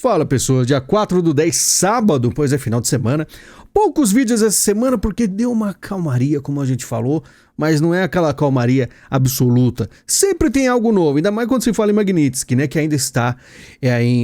Fala pessoas, dia 4/10, sábado, pois é final de semana. Poucos vídeos essa semana porque deu uma calmaria, como a gente falou, mas não é aquela calmaria absoluta. Sempre tem algo novo, ainda mais quando se fala em Magnitsky, né? Que ainda está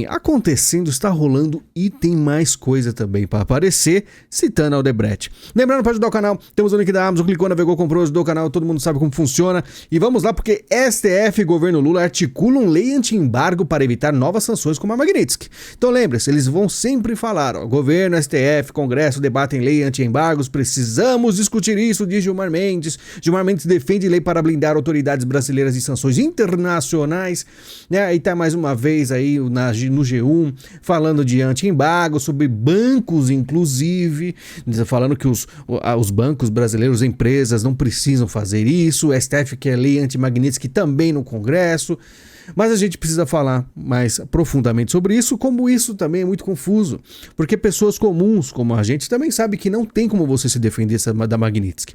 acontecendo, está rolando e tem mais coisa também para aparecer, citando a Odebrecht. Lembrando, para ajudar o canal, temos o link da Amazon, clicou, navegou, comprou, ajudou o canal, todo mundo sabe como funciona. E vamos lá, porque STF e governo Lula articulam lei anti-embargo para evitar novas sanções como a Magnitsky. Então lembre-se, eles vão sempre falar, ó, governo, STF, Congresso debatem lei anti-embargos, precisamos discutir isso, diz Gilmar Mendes. Gilmar Mendes defende lei para blindar autoridades brasileiras de sanções internacionais, né? E tá mais uma vez aí no G1 falando de anti-embargo, sobre bancos inclusive, falando que os bancos brasileiros, empresas não precisam fazer isso, o STF quer lei anti-Magnitsky também no Congresso. Mas a gente precisa falar mais profundamente sobre isso, como isso também é muito confuso, porque pessoas comuns como a gente também sabe que não tem como você se defender da Magnitsky,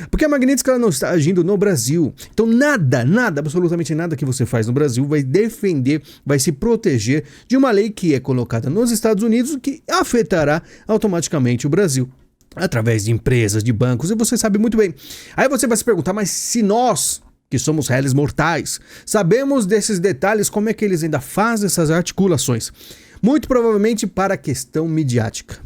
porque a Magnitsky ela não está agindo no Brasil, então nada, absolutamente nada que você faz no Brasil vai defender, vai se proteger de uma lei que é colocada nos Estados Unidos que afetará automaticamente o Brasil, através de empresas, de bancos, e você sabe muito bem. Aí você vai se perguntar, mas se nós que somos réis mortais, sabemos desses detalhes, como é que eles ainda fazem essas articulações? Muito provavelmente para a questão midiática.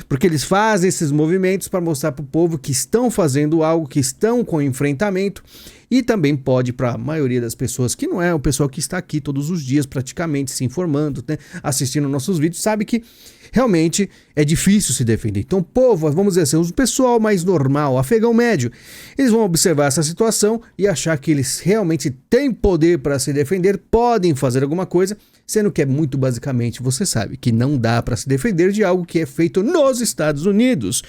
Porque eles fazem esses movimentos para mostrar para o povo que estão fazendo algo, que estão com enfrentamento, e também pode para a maioria das pessoas, que não é o pessoal que está aqui todos os dias praticamente se informando, né, assistindo nossos vídeos, sabe que realmente é difícil se defender. Então o povo, vamos dizer assim, o pessoal mais normal, afegão médio, eles vão observar essa situação e achar que eles realmente têm poder para se defender, podem fazer alguma coisa, sendo que é muito basicamente, você sabe, que não dá para se defender de algo que é feito nos Estados Unidos.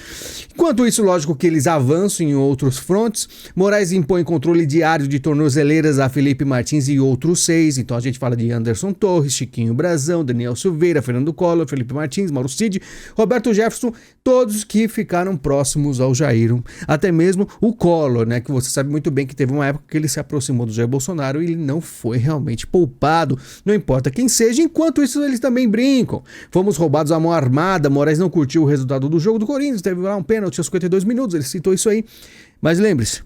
Enquanto isso, lógico que eles avançam em outros frontes. Moraes impõe controle diário de tornozeleiras a Felipe Martins e outros 6. Então a gente fala de Anderson Torres, Chiquinho Brazão, Daniel Silveira, Fernando Collor, Felipe Martins, Mauro Cid, Roberto Jefferson, todos que ficaram próximos ao Jair. Até mesmo o Collor, né, que você sabe muito bem que teve uma época que ele se aproximou do Jair Bolsonaro e ele não foi realmente poupado, não importa quem seja. Enquanto isso, eles também brincam. Fomos roubados à mão armada, Moraes não curtiu o resultado do jogo do Corinthians, teve lá um pênalti aos 52 minutos, ele citou isso aí. Mas lembre-se,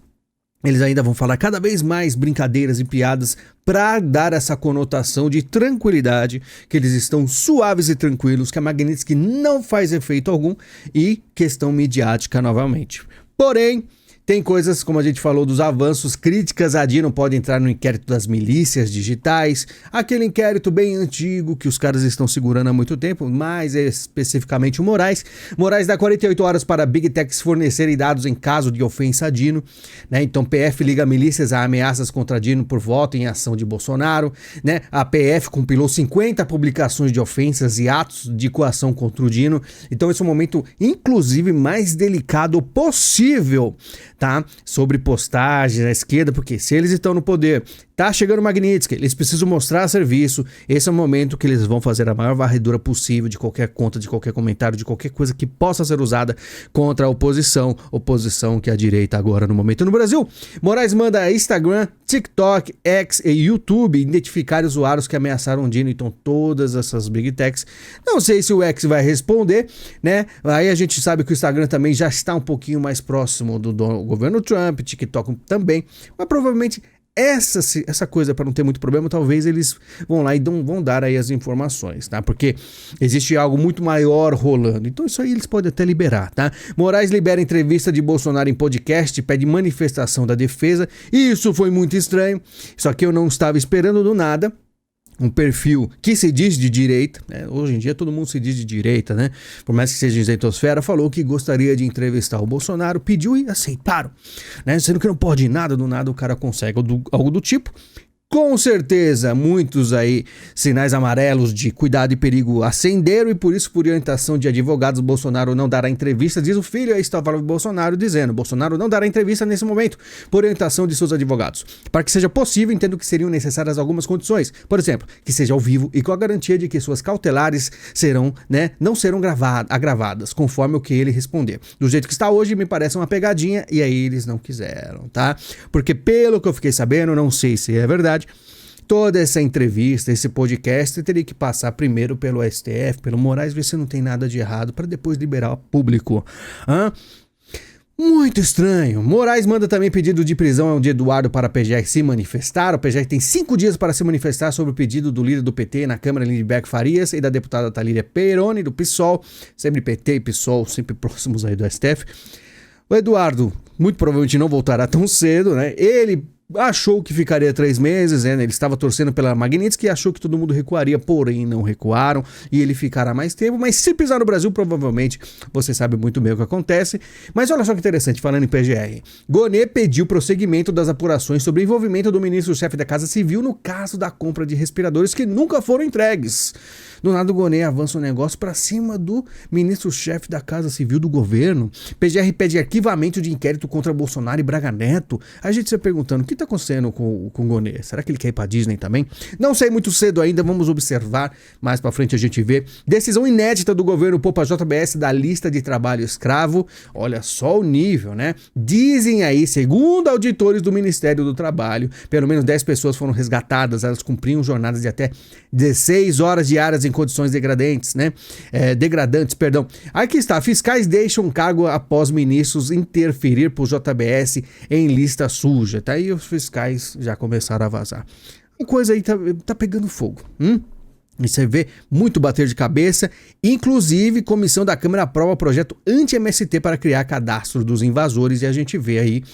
eles ainda vão falar cada vez mais brincadeiras e piadas para dar essa conotação de tranquilidade, que eles estão suaves e tranquilos, que a Magnitsky não faz efeito algum, e questão midiática novamente. Porém, tem coisas, como a gente falou, dos avanços, críticas a Dino pode entrar no inquérito das milícias digitais, aquele inquérito bem antigo que os caras estão segurando há muito tempo, mais especificamente o Moraes. Moraes dá 48 horas para Big Techs fornecerem dados em caso de ofensa a Dino, né? Então PF liga milícias a ameaças contra Dino por voto em ação de Bolsonaro, né? A PF compilou 50 publicações de ofensas e atos de coação contra o Dino. Então esse é o momento, inclusive, mais delicado possível, tá? Sobre postagens à esquerda, porque se eles estão no poder, tá chegando o Magnitsky, eles precisam mostrar serviço, esse é o momento que eles vão fazer a maior varredura possível de qualquer conta, de qualquer comentário, de qualquer coisa que possa ser usada contra a oposição que é a direita agora no momento no Brasil. Moraes manda Instagram, TikTok, X e YouTube identificar usuários que ameaçaram o Dino. Então todas essas Big Techs, não sei se o X vai responder, né? Aí a gente sabe que o Instagram também já está um pouquinho mais próximo do governo Trump, TikTok também, mas provavelmente essa coisa, para não ter muito problema, talvez eles vão lá e vão dar aí as informações, tá? Porque existe algo muito maior rolando, então isso aí eles podem até liberar, tá? Moraes libera entrevista de Bolsonaro em podcast, pede manifestação da defesa, e isso foi muito estranho, só que eu não estava esperando do nada. Um perfil que se diz de direita, né? Hoje em dia todo mundo se diz de direita, né? Por mais que seja isentosfera, falou que gostaria de entrevistar o Bolsonaro, pediu e aceitaram, né? Sendo que não pode nada, do nada o cara consegue algo do tipo. Com certeza, muitos aí sinais amarelos de cuidado e perigo acenderam e por isso, por orientação de advogados, Bolsonaro não dará entrevista, diz o filho aí está falando Bolsonaro, dizendo, Bolsonaro não dará entrevista nesse momento, por orientação de seus advogados. Para que seja possível, entendo que seriam necessárias algumas condições, por exemplo, que seja ao vivo e com a garantia de que suas cautelares serão, né, não serão agravadas, conforme o que ele responder. Do jeito que está hoje, me parece uma pegadinha e aí eles não quiseram, tá? Porque pelo que eu fiquei sabendo, não sei se é verdade, toda essa entrevista, esse podcast, teria que passar primeiro pelo STF, pelo Moraes, ver se não tem nada de errado, para depois liberar ao público. Muito estranho. Moraes manda também pedido de prisão de Eduardo para a PGR se manifestar. O PGR tem 5 dias para se manifestar sobre o pedido do líder do PT na Câmara, Lindbergh Farias, e da deputada Thalíria Peroni, do PSOL, sempre PT e PSOL, sempre próximos aí do STF. O Eduardo muito provavelmente não voltará tão cedo, né? Ele achou que ficaria 3 meses, né? Ele estava torcendo pela Magnitsky e achou que todo mundo recuaria, porém não recuaram e ele ficará mais tempo, mas se pisar no Brasil, provavelmente você sabe muito bem o que acontece. Mas olha só que interessante, falando em PGR, Gonê pediu prosseguimento das apurações sobre o envolvimento do ministro-chefe da Casa Civil no caso da compra de respiradores que nunca foram entregues. Do nada o Gonê avança um negócio para cima do ministro-chefe da Casa Civil do governo. PGR pede arquivamento de inquérito contra Bolsonaro e Braga Neto. A gente se perguntando, o que tá acontecendo com o Gonê? Será que ele quer ir pra Disney também? Não sei, muito cedo ainda, vamos observar. Mais pra frente a gente vê. Decisão inédita do governo poupa JBS da lista de trabalho escravo. Olha só o nível, né? Dizem aí, segundo auditores do Ministério do Trabalho, pelo menos 10 pessoas foram resgatadas. Elas cumpriam jornadas de até 16 horas diárias em condições degradantes, né? Degradantes, perdão. Aqui está, fiscais deixam cargo após ministros interferir por JBS em lista suja. Tá aí, os fiscais já começaram a vazar. A coisa aí tá pegando fogo. E você vê muito bater de cabeça. Inclusive, comissão da Câmara aprova projeto anti-MST para criar cadastro dos invasores. E a gente vê aí,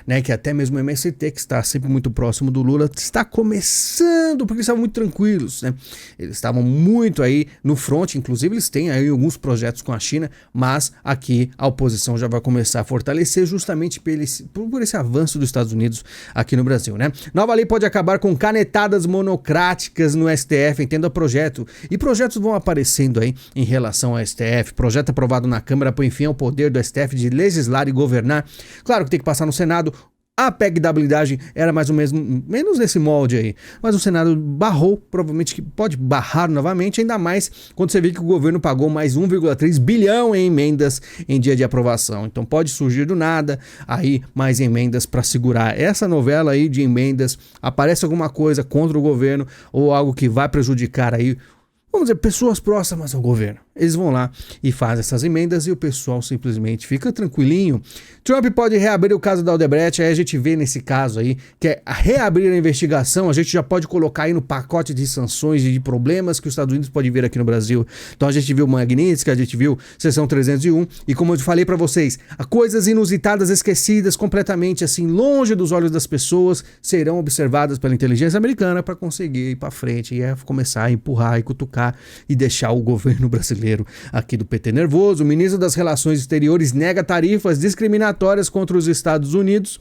né, que até mesmo o MST, que está sempre muito próximo do Lula, está começando, porque eles estavam muito tranquilos, né? Eles estavam muito aí no front. Inclusive, eles têm aí alguns projetos com a China, mas aqui a oposição já vai começar a fortalecer justamente por esse avanço dos Estados Unidos aqui no Brasil, né? Nova lei pode acabar com canetadas monocráticas no STF, entenda o projeto. E projetos vão aparecendo aí em relação ao STF. Projeto aprovado na Câmara põe fim ao poder do STF de legislar e governar. Claro que tem que passar no Senado. A PEC da blindagem era mais ou menos nesse molde aí. Mas o Senado barrou, provavelmente que pode barrar novamente, ainda mais quando você vê que o governo pagou mais 1,3 bilhão em emendas em dia de aprovação. Então pode surgir do nada aí mais emendas para segurar essa novela aí de emendas. Aparece alguma coisa contra o governo ou algo que vai prejudicar aí, vamos dizer, pessoas próximas ao governo. Eles vão lá e fazem essas emendas e o pessoal simplesmente fica tranquilinho. Trump pode reabrir o caso da Odebrecht. Aí a gente vê nesse caso aí, que é reabrir a investigação. A gente já pode colocar aí no pacote de sanções e de problemas que os Estados Unidos pode vir aqui no Brasil. Então a gente viu Magnitsky, a gente viu Seção 301. E como eu falei pra vocês, coisas inusitadas, esquecidas completamente, assim, longe dos olhos das pessoas, serão observadas pela inteligência americana para conseguir ir pra frente e começar a empurrar e cutucar e deixar o governo brasileiro aqui do PT nervoso. O ministro das Relações Exteriores nega tarifas discriminatórias contra os Estados Unidos.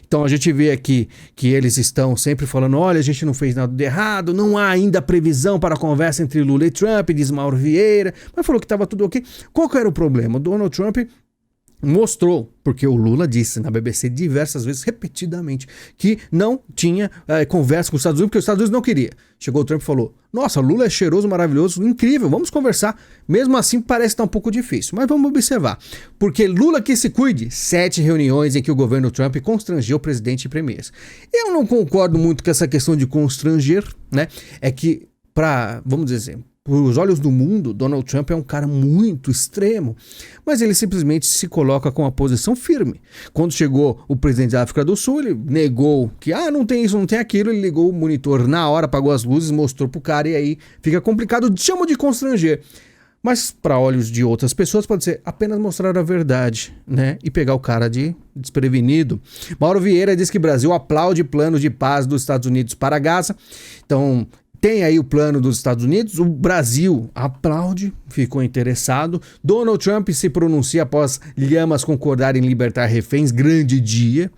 Então a gente vê aqui que eles estão sempre falando, olha, a gente não fez nada de errado, não há ainda previsão para a conversa entre Lula e Trump, diz Mauro Vieira, mas falou que estava tudo ok. Qual que era o problema? O Donald Trump mostrou, porque o Lula disse na BBC diversas vezes, repetidamente, que não tinha conversa com os Estados Unidos, porque os Estados Unidos não queria. Chegou o Trump e falou, nossa, Lula é cheiroso, maravilhoso, incrível, vamos conversar. Mesmo assim parece estar um pouco difícil, mas vamos observar. Porque Lula que se cuide, 7 reuniões em que o governo Trump constrangeu o presidente e premiers. Eu não concordo muito com essa questão de constranger, né? É que, vamos dizer, os olhos do mundo, Donald Trump é um cara muito extremo, mas ele simplesmente se coloca com uma posição firme. Quando chegou o presidente da África do Sul, ele negou que, não tem isso, não tem aquilo, ele ligou o monitor na hora, apagou as luzes, mostrou pro cara e aí fica complicado, chamo de constranger. Mas para olhos de outras pessoas pode ser apenas mostrar a verdade, né? E pegar o cara de desprevenido. Mauro Vieira diz que o Brasil aplaude plano de paz dos Estados Unidos para Gaza. Então, tem aí o plano dos Estados Unidos, o Brasil aplaude, ficou interessado. Donald Trump se pronuncia após Lhamas concordar em libertar reféns, grande dia,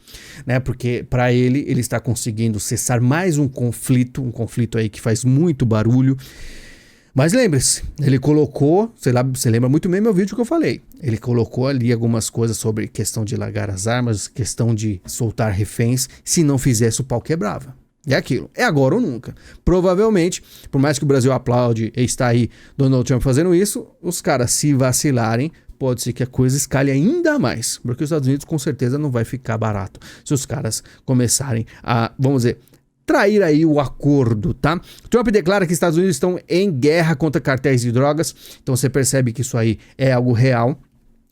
né? Porque para ele está conseguindo cessar mais um conflito aí que faz muito barulho. Mas lembre-se, ele colocou, você lembra muito bem meu vídeo que eu falei, ele colocou ali algumas coisas sobre questão de largar as armas, questão de soltar reféns, se não fizesse o pau quebrava. É aquilo, é agora ou nunca. Provavelmente, por mais que o Brasil aplaude e está aí Donald Trump fazendo isso, os caras se vacilarem, pode ser que a coisa escale ainda mais, porque os Estados Unidos com certeza não vai ficar barato se os caras começarem a, vamos dizer, trair aí o acordo, tá? Trump declara que Estados Unidos estão em guerra contra cartéis de drogas, então você percebe que isso aí é algo real.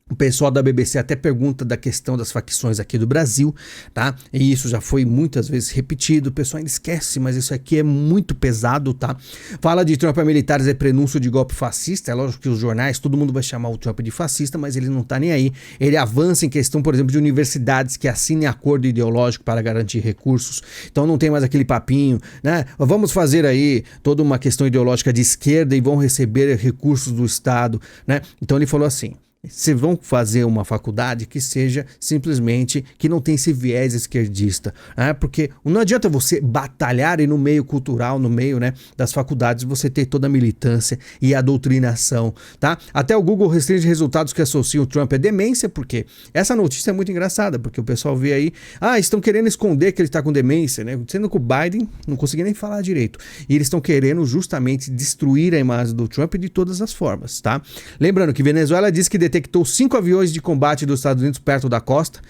O pessoal da BBC até pergunta da questão das facções aqui do Brasil, tá? E isso já foi muitas vezes repetido, o pessoal ainda esquece, mas isso aqui é muito pesado, tá? Fala de Trump a militares é prenúncio de golpe fascista, é lógico que os jornais, todo mundo vai chamar o Trump de fascista, mas ele não tá nem aí. Ele avança em questão, por exemplo, de universidades que assinem acordo ideológico para garantir recursos, então não tem mais aquele papinho, né? Vamos fazer aí toda uma questão ideológica de esquerda e vão receber recursos do Estado, né? Então ele falou assim: vocês vão fazer uma faculdade que seja simplesmente, que não tem esse viés esquerdista, né? Porque não adianta você batalhar e no meio cultural, no meio, né, das faculdades, você ter toda a militância e a doutrinação, tá? Até o Google restringe resultados que associam o Trump à demência, porque essa notícia é muito engraçada, porque o pessoal vê aí, estão querendo esconder que ele está com demência, né? Sendo que o Biden não conseguia nem falar direito. E eles estão querendo justamente destruir a imagem do Trump de todas as formas, tá? Lembrando que Venezuela diz que detectou 5 aviões de combate dos Estados Unidos perto da costa.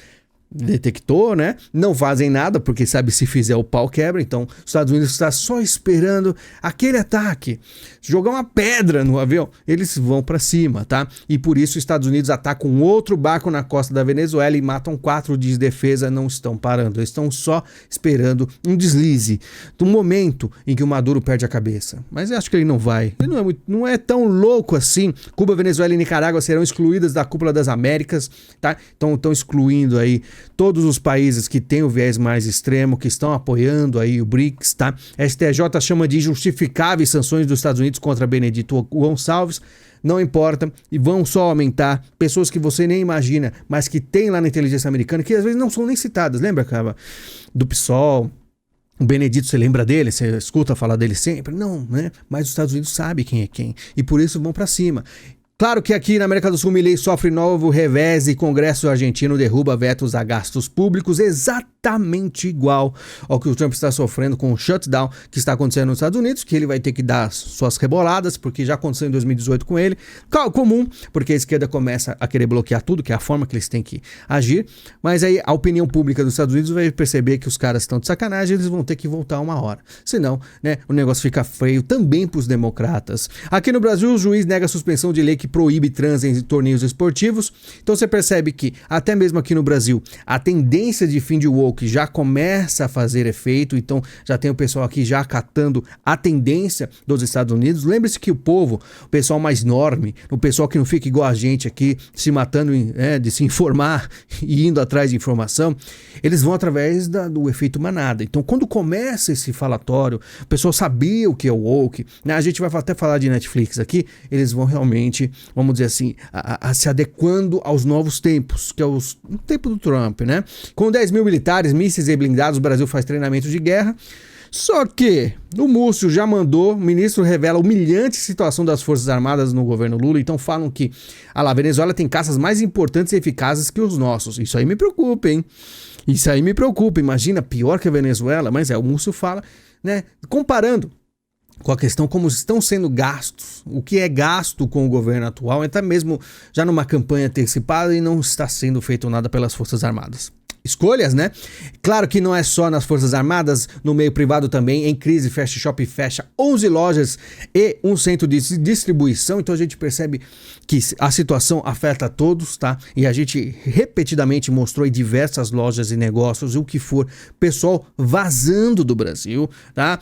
Detectou, né? Não fazem nada, porque sabe, se fizer o pau quebra. Então, os Estados Unidos está só esperando aquele ataque. Jogar uma pedra no avião, eles vão para cima, tá? E por isso os Estados Unidos atacam um outro barco na costa da Venezuela e matam 4 de defesa. Não estão parando, eles estão só esperando um deslize, do momento em que o Maduro perde a cabeça. Mas eu acho que ele não vai. Ele não é tão louco assim. Cuba, Venezuela e Nicarágua serão excluídas da Cúpula das Américas, tá? Então estão excluindo aí todos os países que têm o viés mais extremo, que estão apoiando aí o BRICS, tá? A STJ chama de injustificáveis sanções dos Estados Unidos contra Benedito Gonçalves. Não importa, e vão só aumentar pessoas que você nem imagina, mas que tem lá na inteligência americana, que às vezes não são nem citadas. Lembra, cara, do PSOL? O Benedito, você lembra dele? Você escuta falar dele sempre? Não, né? Mas os Estados Unidos sabem quem é quem, e por isso vão pra cima. Claro que aqui na América do Sul, Milei sofre novo revés e Congresso argentino derruba vetos a gastos públicos, exatamente igual ao que o Trump está sofrendo com o shutdown que está acontecendo nos Estados Unidos, que ele vai ter que dar suas reboladas, porque já aconteceu em 2018 com ele. Comum, porque a esquerda começa a querer bloquear tudo, que é a forma que eles têm que agir, mas aí a opinião pública dos Estados Unidos vai perceber que os caras estão de sacanagem, eles vão ter que voltar uma hora. Senão, né, o negócio fica feio também para os democratas. Aqui no Brasil, o juiz nega a suspensão de lei que proíbe trans em torneios esportivos. Então você percebe que até mesmo aqui no Brasil a tendência de fim de woke já começa a fazer efeito, então já tem o pessoal aqui já acatando a tendência dos Estados Unidos. Lembre-se que o povo, o pessoal mais enorme, o pessoal que não fica igual a gente aqui se matando de se informar e indo atrás de informação, eles vão através do efeito manada. Então quando começa esse falatório, o pessoal sabia o que é o woke, né? A gente vai até falar de Netflix aqui, eles vão realmente, vamos dizer assim, se adequando aos novos tempos, que é o tempo do Trump, né? Com 10 mil militares, mísseis e blindados, o Brasil faz treinamento de guerra. Só que o Múcio já mandou, o ministro revela a humilhante situação das Forças Armadas no governo Lula, então falam que a Venezuela tem caças mais importantes e eficazes que os nossos. Isso aí me preocupa, hein? Isso aí me preocupa, imagina, pior que a Venezuela, mas o Múcio fala, né? Comparando com a questão como estão sendo gastos, o que é gasto com o governo atual, até mesmo já numa campanha antecipada e não está sendo feito nada pelas Forças Armadas. Escolhas, né? Claro que não é só nas Forças Armadas, no meio privado também, em crise, Fast Shop fecha 11 lojas e um centro de distribuição, então a gente percebe que a situação afeta a todos, tá? E a gente repetidamente mostrou em diversas lojas e negócios, o que for, pessoal vazando do Brasil, tá?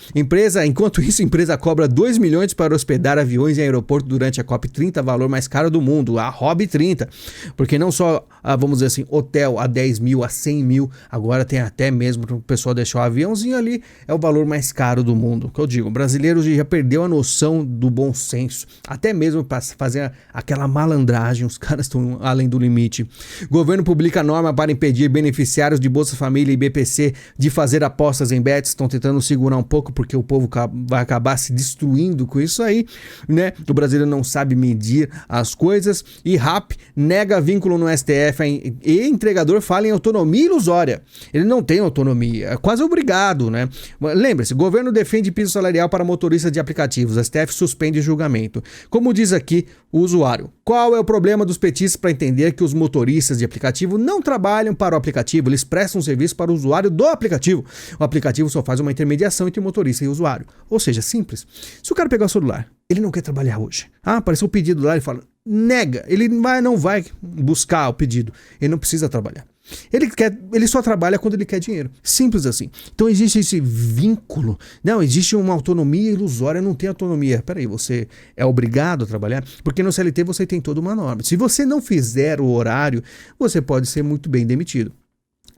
Enquanto isso, a empresa cobra 2 milhões para hospedar aviões em aeroporto durante a COP30, valor mais caro do mundo, a Hobby 30, porque não só, vamos dizer assim, hotel a 10 mil, a 100 mil, agora tem até mesmo para o pessoal deixar o aviãozinho ali, é o valor mais caro do mundo, que eu digo, o brasileiro já perdeu a noção do bom senso, até mesmo para fazer aquela malandragem, os caras estão além do limite. Governo publica norma para impedir beneficiários de Bolsa Família e BPC de fazer apostas em bets, estão tentando segurar um pouco porque o povo vai acabar se destruindo com isso aí, né? O brasileiro não sabe medir as coisas. E RAP nega vínculo no STF e entregador fala em autonomia ilusória. Ele não tem autonomia, é quase obrigado, né? Lembre-se, governo defende piso salarial para motoristas de aplicativos, STF suspende julgamento. Como diz aqui o usuário, qual é o problema dos petistas para entender que os motoristas de aplicativo não trabalham para o aplicativo, eles prestam serviço para o usuário do aplicativo. O aplicativo só faz uma intermediação entre o motorista e o usuário. Ou seja, simples. Se o cara pegar o celular, ele não quer trabalhar hoje. Apareceu o pedido lá, ele fala, nega, ele não vai buscar o pedido, ele não precisa trabalhar. Ele só trabalha quando ele quer dinheiro. Simples assim. Então existe esse vínculo. Não, existe uma autonomia ilusória, não tem autonomia. Peraí, você é obrigado a trabalhar? Porque no CLT você tem toda uma norma. Se você não fizer o horário, você pode ser muito bem demitido.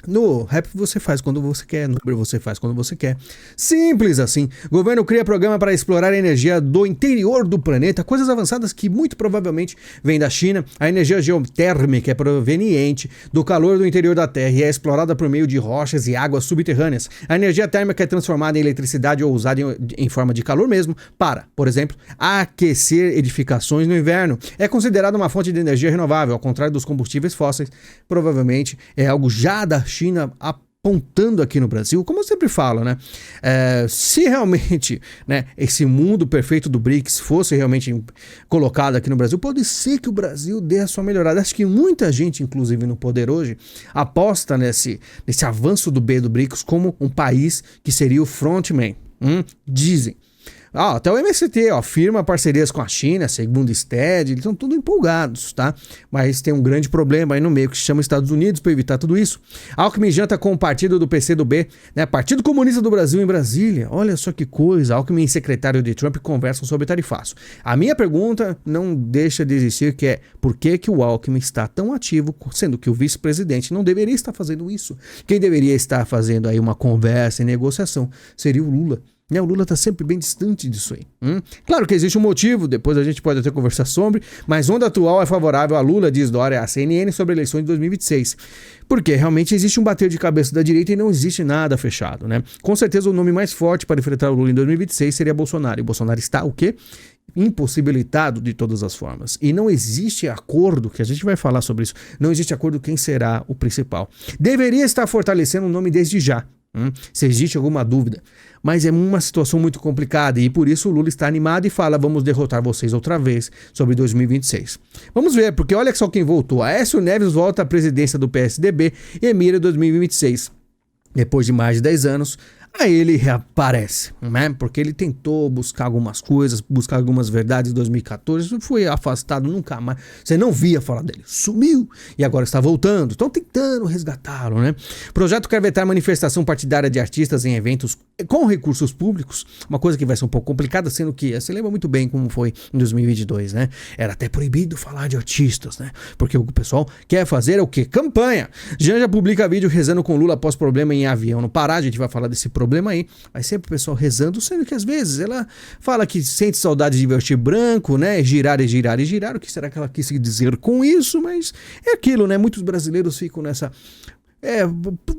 No rap você faz quando você quer, no Uber você faz quando você quer. Simples assim. Governo cria programa para explorar a energia do interior do planeta, coisas avançadas que muito provavelmente vêm da China. A energia geotérmica é proveniente do calor do interior da Terra e é explorada por meio de rochas e águas subterrâneas. A energia térmica é transformada em eletricidade ou usada em forma de calor mesmo para, por exemplo, aquecer edificações no inverno. É considerada uma fonte de energia renovável, ao contrário dos combustíveis fósseis. Provavelmente é algo já da China apontando aqui no Brasil, como eu sempre falo, né? Se realmente, né, esse mundo perfeito do BRICS fosse realmente colocado aqui no Brasil, pode ser que o Brasil dê a sua melhorada. Acho que muita gente, inclusive no poder hoje, aposta nesse avanço do BRICS como um país que seria o frontman. Dizem. Até o MST, firma parcerias com a China, segundo STED, eles estão tudo empolgados, tá? Mas tem um grande problema aí no meio que se chama Estados Unidos para evitar tudo isso. Alckmin janta com o partido do PCdoB, né? Partido Comunista do Brasil em Brasília. Olha só que coisa, Alckmin e secretário de Trump conversam sobre tarifaço. A minha pergunta não deixa de existir, que é por que o Alckmin está tão ativo, sendo que o vice-presidente não deveria estar fazendo isso? Quem deveria estar fazendo aí uma conversa e negociação seria o Lula. O Lula está sempre bem distante disso aí. Claro que existe um motivo, depois a gente pode até conversar sobre, mas onda atual é favorável a Lula, diz Dória à CNN sobre a eleição de 2026. Porque realmente existe um bater de cabeça da direita e não existe nada fechado, né? Com certeza o nome mais forte para enfrentar o Lula em 2026 seria Bolsonaro. E Bolsonaro está o quê? Impossibilitado de todas as formas. E não existe acordo, que a gente vai falar sobre isso, não existe acordo quem será o principal. Deveria estar fortalecendo o nome desde já. Se existe alguma dúvida, mas é uma situação muito complicada e por isso o Lula está animado e fala, vamos derrotar vocês outra vez sobre 2026. Vamos ver, porque olha só quem voltou. Aécio Neves volta à presidência do PSDB e mira 2026. Depois de mais de 10 anos, aí ele reaparece, né? Porque ele tentou buscar algumas coisas, buscar algumas verdades em 2014, foi afastado nunca mais. Você não via falar dele, sumiu e agora está voltando. Estão tentando resgatá-lo, né? O projeto quer vetar manifestação partidária de artistas em eventos com recursos públicos, uma coisa que vai ser um pouco complicada, sendo que você lembra muito bem como foi em 2022, né? Era até proibido falar de artistas, né? Porque o pessoal quer fazer o quê? Campanha. Janja publica vídeo rezando com Lula após problema em avião no Pará. A gente vai falar desse problema aí, mas sempre o pessoal rezando, sendo que às vezes ela fala que sente saudade de vestir branco, né? Girar e girar e girar. O que será que ela quis dizer com isso? Mas é aquilo, né? Muitos brasileiros ficam nessa...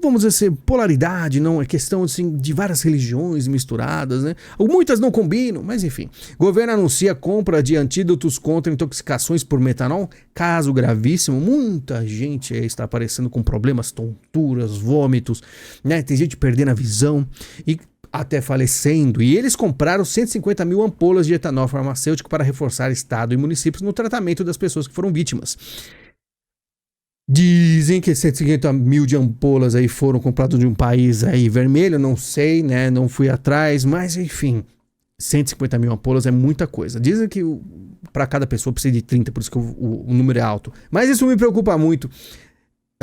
vamos dizer assim, polaridade, não é questão assim, de várias religiões misturadas, né? Muitas não combinam, mas enfim. Governo anuncia compra de antídotos contra intoxicações por metanol, caso gravíssimo. Muita gente está aparecendo com problemas, tonturas, vômitos, né? Tem gente perdendo a visão e até falecendo. E eles compraram 150 mil ampolas de etanol farmacêutico para reforçar estado e municípios no tratamento das pessoas que foram vítimas. Dizem que 150 mil de ampolas aí foram comprados de um país aí vermelho, não sei, né? Não fui atrás, mas enfim, 150 mil ampolas é muita coisa. Dizem que para cada pessoa precisa de 30, por isso que o número é alto. Mas isso me preocupa muito.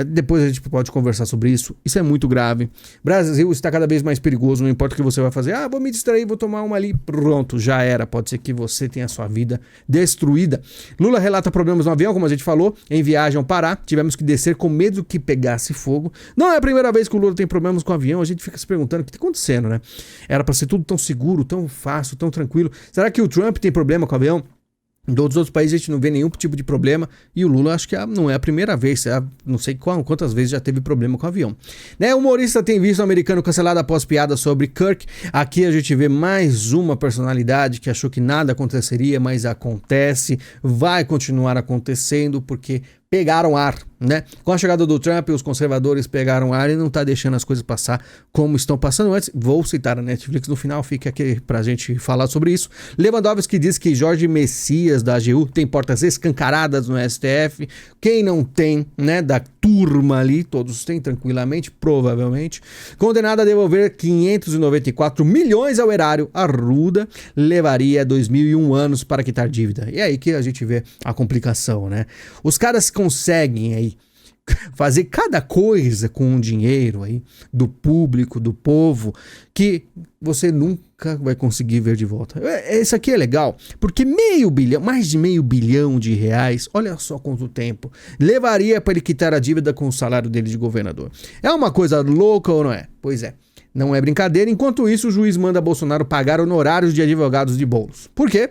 Depois a gente pode conversar sobre isso. Isso é muito grave. Brasil está cada vez mais perigoso. Não importa o que você vai fazer. Vou me distrair, vou tomar uma ali. Pronto, já era. Pode ser que você tenha a sua vida destruída. Lula relata problemas no avião, como a gente falou. Em viagem ao Pará, tivemos que descer com medo que pegasse fogo. Não é a primeira vez que o Lula tem problemas com o avião. A gente fica se perguntando o que está acontecendo, né? Era para ser tudo tão seguro, tão fácil, tão tranquilo. Será que o Trump tem problema com o avião? Em todos os outros países a gente não vê nenhum tipo de problema. E o Lula acho que não é a primeira vez. Não sei quantas vezes já teve problema com o avião. Né? O humorista tem visto o americano cancelado após piada sobre Kirk. Aqui a gente vê mais uma personalidade que achou que nada aconteceria, mas acontece. Vai continuar acontecendo porque pegaram ar, né? Com a chegada do Trump, os conservadores pegaram ar e não tá deixando as coisas passar como estão passando antes. Vou citar a Netflix no final, fica aqui pra gente falar sobre isso. Lewandowski diz que Jorge Messias da AGU tem portas escancaradas no STF. Quem não tem, né, da turma ali, todos têm tranquilamente, provavelmente. Condenado a devolver 594 milhões ao erário, Arruda levaria 2001 anos para quitar dívida. E é aí que a gente vê a complicação, né? Os caras conseguem aí fazer cada coisa com o dinheiro aí do público, do povo, que você nunca vai conseguir ver de volta. Isso aqui é legal, porque mais de meio bilhão de reais, olha só quanto tempo, levaria para ele quitar a dívida com o salário dele de governador. É uma coisa louca ou não é? Pois é. Não é brincadeira. Enquanto isso, o juiz manda Bolsonaro pagar honorários de advogados de Boulos. Por quê?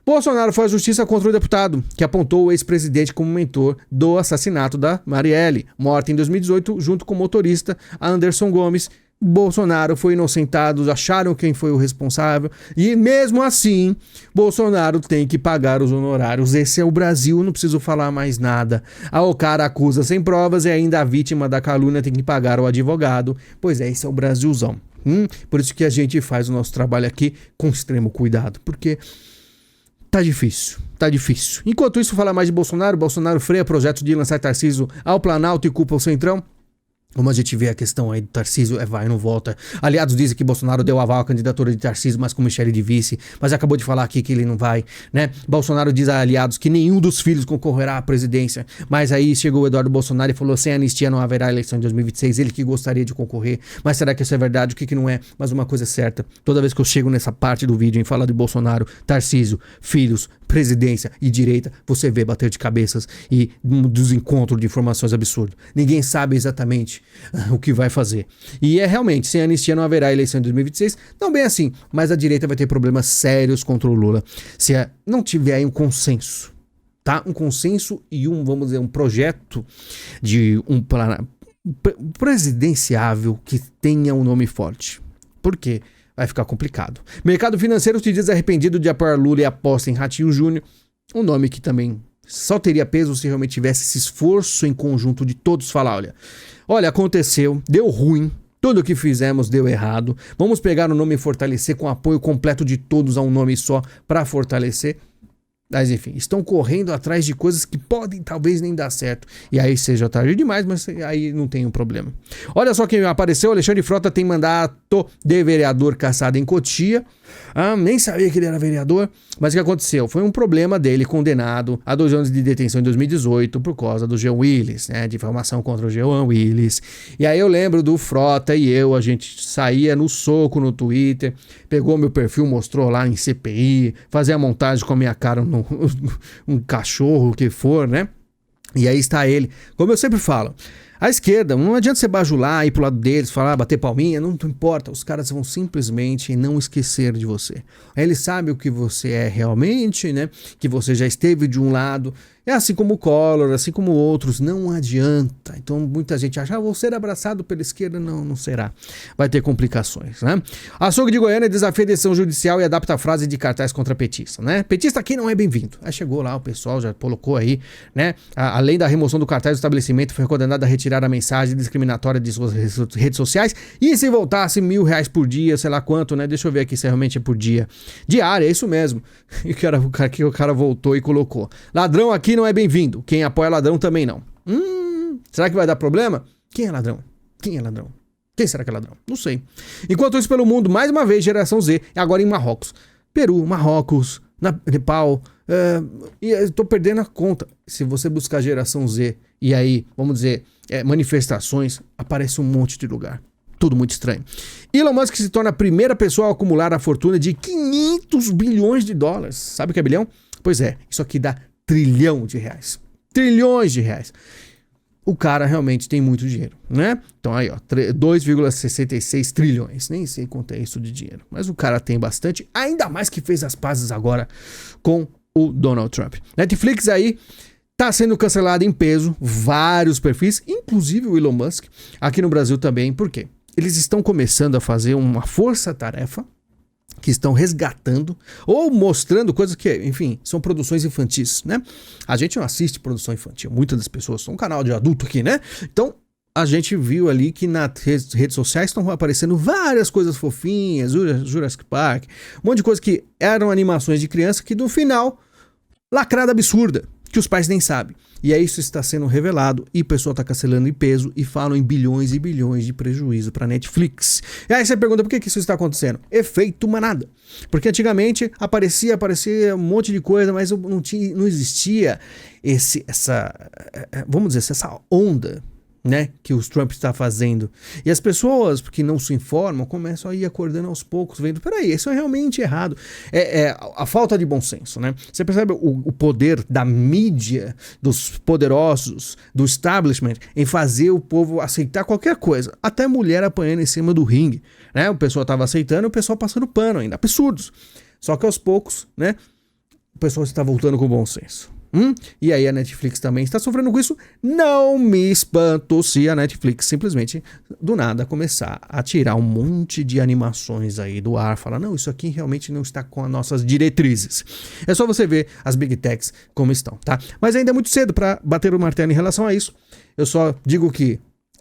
Bolsonaro foi à justiça contra o deputado, que apontou o ex-presidente como mentor do assassinato da Marielle, morta em 2018, junto com o motorista Anderson Gomes. Bolsonaro foi inocentado, acharam quem foi o responsável, e mesmo assim, Bolsonaro tem que pagar os honorários. Esse é o Brasil, não preciso falar mais nada. O cara acusa sem provas e ainda a vítima da calúnia tem que pagar o advogado. Pois é, esse é o Brasilzão. Por isso que a gente faz o nosso trabalho aqui com extremo cuidado, porque tá difícil, tá difícil. Enquanto isso, falar mais de Bolsonaro freia projeto de lançar Tarcísio ao Planalto e culpa o Centrão. Como a gente vê a questão aí do Tarcísio, vai e não volta. Aliados dizem que Bolsonaro deu aval à candidatura de Tarcísio, mas com Michele de vice, mas acabou de falar aqui que ele não vai, né? Bolsonaro diz a aliados que nenhum dos filhos concorrerá à presidência, mas aí chegou o Eduardo Bolsonaro e falou: sem anistia não haverá eleição em 2026, ele que gostaria de concorrer. Mas será que isso é verdade? O que não é? Mas uma coisa é certa, toda vez que eu chego nessa parte do vídeo em falar de Bolsonaro, Tarcísio, filhos, presidência e direita, você vê bater de cabeças e desencontro de informações absurdo. Ninguém sabe exatamente o que vai fazer. E é realmente, sem anistia não haverá eleição em 2026, não bem assim, mas a direita vai ter problemas sérios contra o Lula se não tiver aí um consenso, tá? Um consenso e vamos dizer, um projeto de um plano presidenciável que tenha um nome forte. Por quê? Vai ficar complicado. Mercado financeiro se diz arrependido de apoiar Lula e aposta em Ratinho Júnior. Um nome que também só teria peso se realmente tivesse esse esforço em conjunto de todos falar, olha, aconteceu, deu ruim, tudo o que fizemos deu errado, vamos pegar o nome e fortalecer com apoio completo de todos a um nome só para fortalecer. Mas enfim, estão correndo atrás de coisas que podem talvez nem dar certo. E aí seja tarde demais, mas aí não tem um problema. Olha só quem apareceu, Alexandre Frota tem mandato de vereador cassado em Cotia. Nem sabia que ele era vereador, mas o que aconteceu? Foi um problema dele condenado a 2 anos de detenção em 2018 por causa do Jean Willis, né? Difamação contra o Jean Willis. E aí eu lembro do Frota e a gente saía no soco no Twitter, pegou meu perfil, mostrou lá em CPI, fazia a montagem com a minha cara um cachorro, o que for, né? E aí está ele. Como eu sempre falo, a esquerda, não adianta você bajular, ir pro lado deles, falar, bater palminha, não importa. Os caras vão simplesmente não esquecer de você. Eles sabem o que você é realmente, né? Que você já esteve de um lado. É assim como o Collor, assim como outros, não adianta. Então muita gente acha, vou ser abraçado pela esquerda. Não será. Vai ter complicações, né? Açougue de Goiânia desafia a decisão judicial e adapta a frase de cartaz contra petista, né? Petista aqui não é bem-vindo. Aí chegou lá, o pessoal já colocou aí, né? Além da remoção do cartaz do estabelecimento, foi condenado a retirar a mensagem discriminatória de suas redes sociais. E se voltasse R$1.000 por dia, sei lá quanto, né? Deixa eu ver aqui se realmente é por dia. Diária, é isso mesmo. E o cara voltou e colocou. Ladrão aqui não é bem-vindo. Quem apoia ladrão também não. Será que vai dar problema? Quem é ladrão? Quem é ladrão? Quem será que é ladrão? Não sei. Enquanto isso, pelo mundo, mais uma vez, geração Z, agora em Marrocos. Peru, Marrocos, Nepal. E tô perdendo a conta. Se você buscar geração Z e aí, vamos dizer, manifestações, aparece um monte de lugar. Tudo muito estranho. Elon Musk se torna a primeira pessoa a acumular a fortuna de 500 bilhões de dólares. Sabe o que é bilhão? Pois é, isso aqui dá trilhão de reais. Trilhões de reais. O cara realmente tem muito dinheiro, né? Então aí, ó, 2,66 trilhões. Nem sei quanto é isso de dinheiro. Mas o cara tem bastante, ainda mais que fez as pazes agora com o Donald Trump. Netflix aí tá sendo cancelado em peso, vários perfis, inclusive o Elon Musk, aqui no Brasil também. Por quê? Eles estão começando a fazer uma força-tarefa que estão resgatando ou mostrando coisas que, enfim, são produções infantis, né? A gente não assiste produção infantil, muitas das pessoas são um canal de adulto aqui, né? Então, a gente viu ali que nas redes sociais estão aparecendo várias coisas fofinhas, Jurassic Park, um monte de coisas que eram animações de criança que no final, lacrada absurda, que os pais nem sabem. E aí isso está sendo revelado e o pessoal está cancelando em peso e falam em bilhões e bilhões de prejuízo para Netflix. E aí você pergunta por que isso está acontecendo? Efeito manada. Porque antigamente aparecia um monte de coisa, mas não existia vamos dizer, essa onda, né, que os Trump está fazendo. E as pessoas que não se informam começam a ir acordando aos poucos, vendo, peraí, isso é realmente errado. É a falta de bom senso, né? Você percebe o poder da mídia, dos poderosos, do establishment, em fazer o povo aceitar qualquer coisa. Até mulher apanhando em cima do ringue, né? O pessoal estava aceitando e o pessoal passando pano ainda. Absurdos. Só que aos poucos, né, o pessoal está voltando com bom senso. E aí a Netflix também está sofrendo com isso. Não me espanto se a Netflix simplesmente do nada começar a tirar um monte de animações aí do ar, falar, não, isso aqui realmente não está com as nossas diretrizes. É só você ver as Big Techs como estão, tá? Mas ainda é muito cedo para bater o martelo em relação a isso. Eu só digo que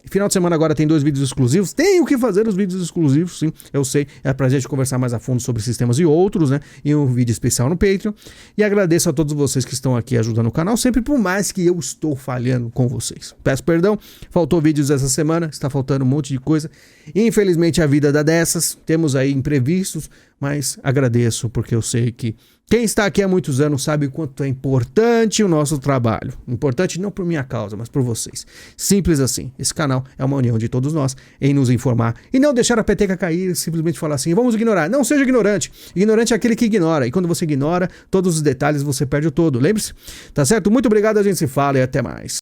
final de semana agora tem 2 vídeos exclusivos. Tenho que fazer os vídeos exclusivos, sim, eu sei. É pra gente conversar mais a fundo sobre sistemas e outros, né? E um vídeo especial no Patreon. E agradeço a todos vocês que estão aqui ajudando o canal, sempre por mais que eu estou falhando com vocês. Peço perdão, faltou vídeos essa semana, está faltando um monte de coisa. Infelizmente a vida dá dessas, temos aí imprevistos, mas agradeço porque eu sei que quem está aqui há muitos anos sabe o quanto é importante o nosso trabalho. Importante não por minha causa, mas por vocês. Simples assim. Esse canal é uma união de todos nós em nos informar e não deixar a peteca cair e simplesmente falar assim, vamos ignorar. Não seja ignorante. Ignorante é aquele que ignora. E quando você ignora todos os detalhes, você perde o todo. Lembre-se? Tá certo? Muito obrigado, a gente se fala e até mais.